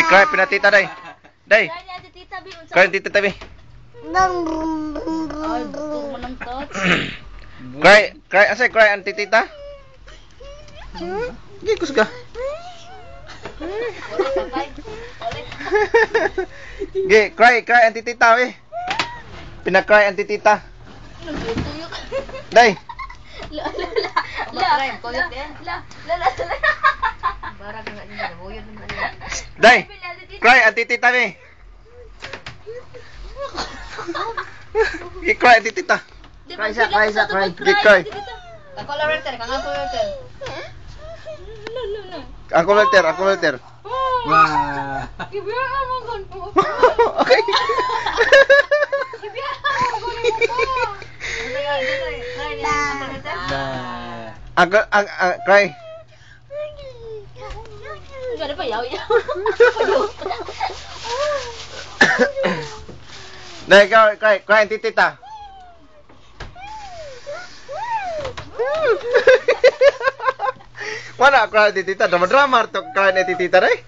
cry pinatita day. Day. Cry tita tabi. Cry asa cry ang titita? Gikus ka. Cry ang titita we. Pina-cry ang titita. Day. Day. Cry ang titita we. Cry ang titita. Cry. Cry. Ako welter. Wah. Okay. Cry. Gak ada payau ya. Day, cry ang titita. Mana cry titita? Drama to cry ni titita day.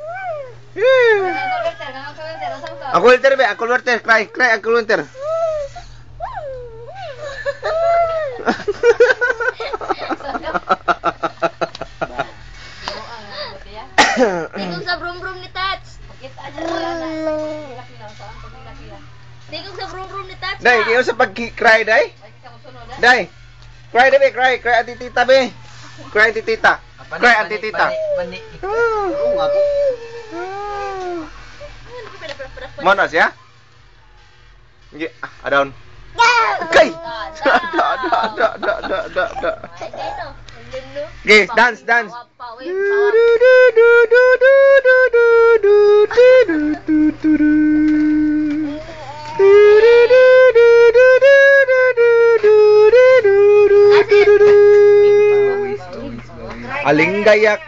Aku welter be, cry aku welter. Tingkong sa brum-brum ni Tats. Kita aja na. Tingkong sa brum-brum ni Tats. Day, kayo sa pag-cry day? Day. Cry be, cry ang titita be. Cry ang titita. Cry ang titita. Mana siya? Nggih, adaon. Kay. Da. Nggih, dance. Alinggayak,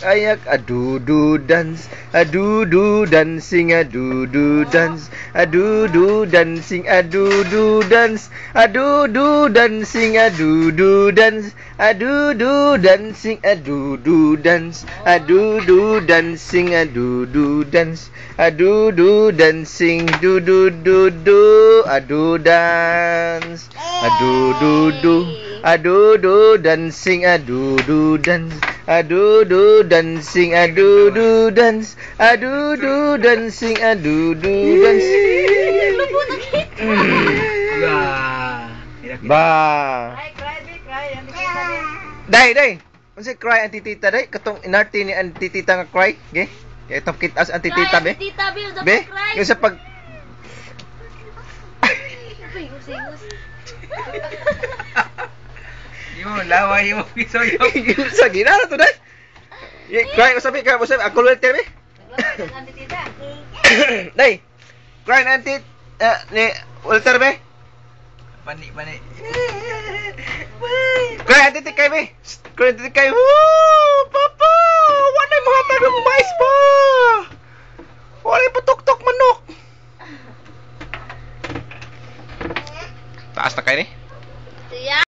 ayak, adudu dance, dancing, adudu dance, dancing, adudu dance, dancing, adudu dance, dancing, adudu dance, dancing, dancing, adu dance. Adudu dancing, dance, dancing, dance, dancing, dance. Ba. Day. Unsa cry ang titita day? Katong inarti ni ang titita nga cry, nggih? Itong kitas ang titita be. Be, yung sa pag Yo, laway mo piso yo. Sa ginara to day. Cry ko sabi ako welter be. Day. Cry na tit ni welter be. Panik. Cry antit kay be. Cry antit kay. Woo! Pop.